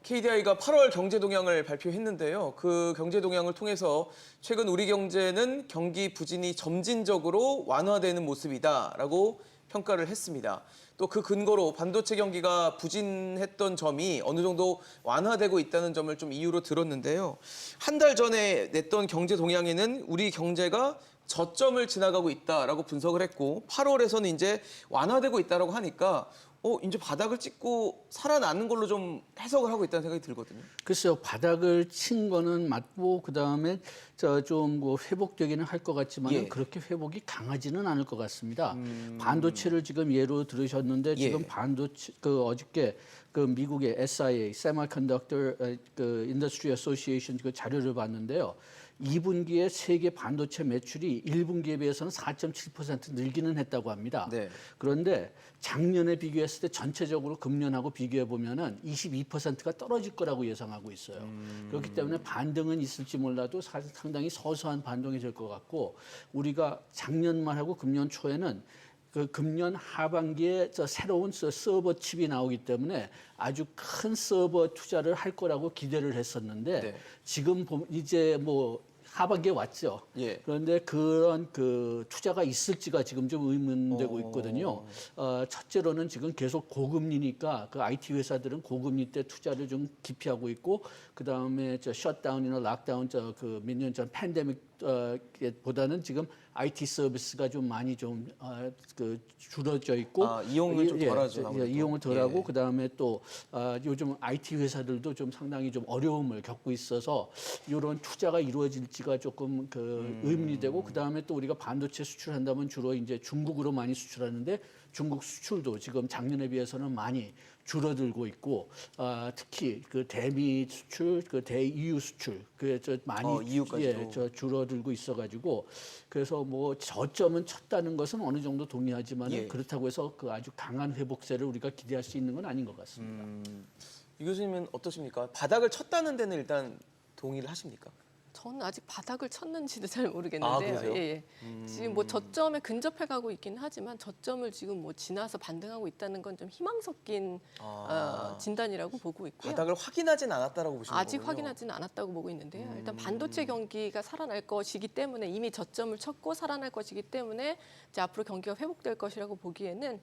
KDI가 8월 경제 동향을 발표했는데요. 그 경제 동향을 통해서 최근 우리 경제는 경기 부진이 점진적으로 완화되는 모습이다라고 평가를 했습니다. 또 그 근거로 반도체 경기가 부진했던 점이 어느 정도 완화되고 있다는 점을 좀 이유로 들었는데요. 한 달 전에 냈던 경제 동향에는 우리 경제가 저점을 지나가고 있다라고 분석을 했고 8월에서는 이제 완화되고 있다라고 하니까 이제 바닥을 찍고 살아나는 걸로 좀 해석을 하고 있다는 생각이 들거든요. 글쎄요, 바닥을 친 거는 맞고 그다음에 좀 뭐 회복되기는 할 것 같지만 예. 그렇게 회복이 강하지는 않을 것 같습니다. 반도체를 지금 예로 들으셨는데 지금 예. 반도체 어저께 그 미국의 SIA Semiconductor Industry Association 그 자료를 봤는데요. 2분기에 세계 반도체 매출이 1분기에 비해서는 4.7% 늘기는 했다고 합니다. 네. 그런데 작년에 비교했을 때 전체적으로 금년하고 비교해 보면은 22%가 떨어질 거라고 예상하고 있어요. 그렇기 때문에 반등은 있을지 몰라도 사실 상당히 서서한 반등이 될 것 같고 우리가 작년 말하고 금년 초에는 그 금년 하반기에 새로운 서버 칩이 나오기 때문에 아주 큰 서버 투자를 할 거라고 기대를 했었는데 네. 지금 이제 뭐 하반기에 왔죠. 예. 그런데 그런 그 투자가 있을지가 지금 좀 의문되고 있거든요. 첫째로는 지금 계속 고금리니까 그 IT 회사들은 고금리 때 투자를 좀 기피하고 있고 그 다음에 셧다운이나 락다운 그 몇 년 전 팬데믹 보다는 지금 IT 서비스가 좀 많이 좀 그 줄어져 있고 이용을 좀 덜하죠. 아무래도. 이용을 덜하고 예. 그 다음에 또 요즘 IT 회사들도 좀 상당히 좀 어려움을 겪고 있어서 이런 투자가 이루어질지가 조금 그 의문이 되고 그 다음에 또 우리가 반도체 수출한다면 주로 이제 중국으로 많이 수출하는데 중국 수출도 지금 작년에 비해서는 많이 줄어들고 있고 특히 그 대미 수출, 그 대EU 수출 그저 많이 EU까지도. 줄어들고 있어가지고 그래서 뭐 저점은 쳤다는 것은 어느 정도 동의하지만 예. 그렇다고 해서 그 아주 강한 회복세를 우리가 기대할 수 있는 건 아닌 것 같습니다. 이 교수님은 어떠십니까? 바닥을 쳤다는 데는 일단 동의를 하십니까? 저는 아직 바닥을 쳤는지도 잘 모르겠는데요. 그러세요? 예. 지금 뭐 저점에 근접해 가고 있긴 하지만 저점을 지금 뭐 지나서 반등하고 있다는 건 좀 희망 섞인 진단이라고 보고 있고요. 바닥을 확인하진 않았다라고 보시는 아직 거군요. 확인하지는 않았다고 보고 있는데요. 일단 반도체 경기가 살아날 것이기 때문에 이미 저점을 쳤고 살아날 것이기 때문에 이제 앞으로 경기가 회복될 것이라고 보기에는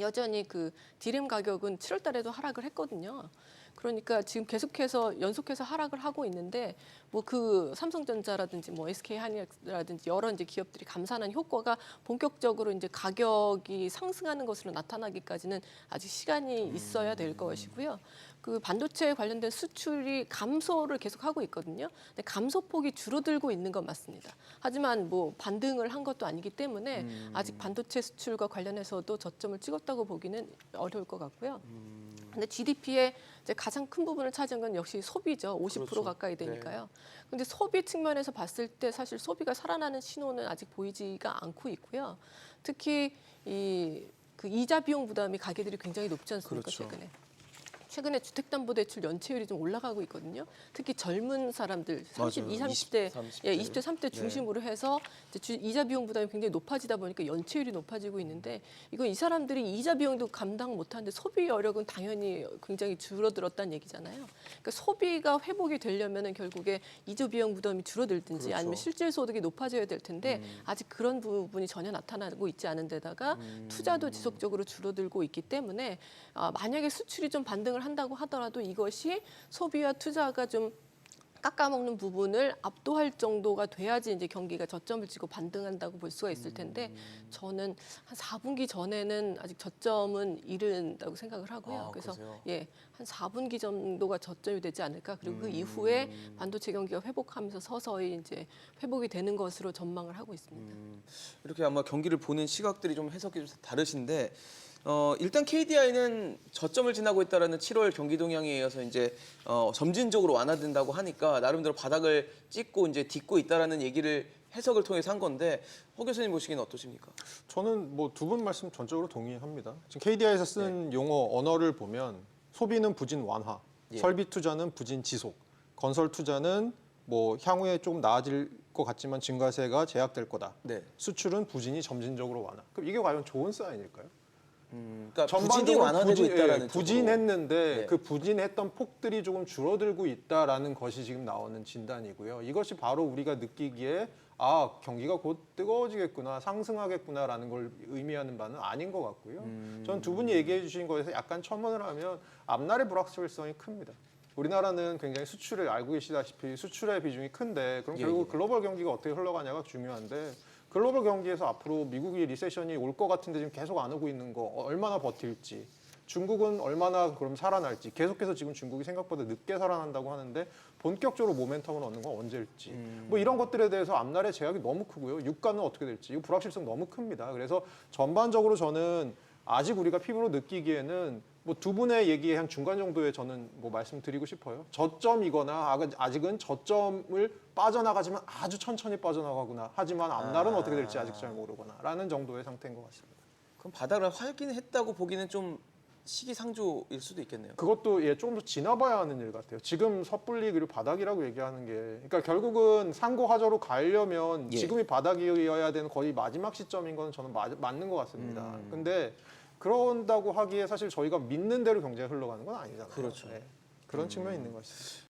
여전히 그 디램 가격은 7월 달에도 하락을 했거든요. 그러니까 지금 계속해서 연속해서 하락을 하고 있는데 뭐 그 삼성전자라든지 뭐 SK 하이닉스라든지 여러 이제 기업들이 감산한 효과가 본격적으로 이제 가격이 상승하는 것으로 나타나기까지는 아직 시간이 있어야 될 것이고요. 그 반도체 관련된 수출이 감소를 계속하고 있거든요. 근데 감소폭이 줄어들고 있는 건 맞습니다. 하지만 뭐 반등을 한 것도 아니기 때문에 아직 반도체 수출과 관련해서도 저점을 찍었다고 보기는 어려울 것 같고요. 근데 GDP의 이제 가장 큰 부분을 차지한 건 역시 소비죠. 50% 그렇죠. 가까이 되니까요. 근데 소비 측면에서 봤을 때 사실 소비가 살아나는 신호는 아직 보이지가 않고 있고요. 특히 그 이자 비용 부담이 가계들이 굉장히 높지 않습니까? 그렇죠. 최근에 주택담보대출 연체율이 좀 올라가고 있거든요. 특히 젊은 사람들, 32, 맞아요. 30대, 30대. 20대, 30대 중심으로 해서 이제 이자 비용 부담이 굉장히 높아지다 보니까 연체율이 높아지고 있는데 이건 이 사람들이 이자 비용도 감당 못하는데 소비 여력은 당연히 굉장히 줄어들었다는 얘기잖아요. 그러니까 소비가 회복이 되려면은 결국에 이자 비용 부담이 줄어들든지 그렇죠. 아니면 실질 소득이 높아져야 될 텐데 아직 그런 부분이 전혀 나타나고 있지 않은 데다가 투자도 지속적으로 줄어들고 있기 때문에 만약에 수출이 좀 반등을 한다고 하더라도 이것이 소비와 투자가 좀 깎아먹는 부분을 압도할 정도가 돼야지 이제 경기가 저점을 찍고 반등한다고 볼 수가 있을 텐데 저는 한 4분기 전에는 아직 저점은 이른다고 생각을 하고요. 그래서 그러세요? 한 4분기 정도가 저점이 되지 않을까. 그리고 그 이후에 반도체 경기가 회복하면서 서서히 이제 회복이 되는 것으로 전망을 하고 있습니다. 이렇게 아마 경기를 보는 시각들이 좀 해석이 좀 다르신데 일단 KDI는 저점을 지나고 있다라는 7월 경기 동향에 의해서 이제 점진적으로 완화된다고 하니까 나름대로 바닥을 찍고 이제 딛고 있다라는 얘기를 해석을 통해서 한 건데 허 교수님 보시기는 어떠십니까? 저는 뭐 두 분 말씀 전적으로 동의합니다. 지금 KDI에서 쓴 용어 언어를 보면 소비는 부진 완화, 설비 투자는 부진 지속, 건설 투자는 뭐 향후에 좀 나아질 것 같지만 증가세가 제약될 거다. 네. 수출은 부진이 점진적으로 완화. 그럼 이게 과연 좋은 사인일까요? 그러니까 부진이 전반적으로 완화되고 있다라는 부진했는데 네. 그 부진했던 폭들이 조금 줄어들고 있다라는 것이 지금 나오는 진단이고요. 이것이 바로 우리가 느끼기에 아 경기가 곧 뜨거워지겠구나, 상승하겠구나라는 걸 의미하는 바는 아닌 것 같고요. 전 두 분이 얘기해 주신 거에서 약간 첨언을 하면 앞날의 불확실성이 큽니다. 우리나라는 굉장히 수출을 알고 계시다시피 수출의 비중이 큰데 그럼 결국 글로벌 경기가 어떻게 흘러가냐가 중요한데 글로벌 경기에서 앞으로 미국이 리세션이 올 것 같은데 지금 계속 안 오고 있는 거 얼마나 버틸지 중국은 얼마나 그럼 살아날지 계속해서 지금 중국이 생각보다 늦게 살아난다고 하는데 본격적으로 모멘텀을 얻는 건 언제일지 뭐 이런 것들에 대해서 앞날의 제약이 너무 크고요. 유가는 어떻게 될지 이거 불확실성 너무 큽니다. 그래서 전반적으로 저는 아직 우리가 피부로 느끼기에는 뭐 두 분의 얘기의 한 중간 정도에 저는 뭐 말씀드리고 싶어요. 저점이거나 아직은 저점을 빠져나가지만 아주 천천히 빠져나가구나. 하지만 앞날은 어떻게 될지 아직 잘 모르거나라는 정도의 상태인 것 같습니다. 그럼 바닥을 확인했다고 보기는 좀 시기상조일 수도 있겠네요. 그것도 조금 더 지나봐야 하는 일 같아요. 지금 섣불리 그리고 바닥이라고 얘기하는 게, 그러니까 결국은 상고하저로 가려면 예. 지금이 바닥이어야 되는 거의 마지막 시점인 건 저는 맞는 것 같습니다. 근데 그런다고 하기에 사실 저희가 믿는 대로 경제가 흘러가는 건 아니잖아요. 그렇죠. 그런 측면이 있는 것 같습니다.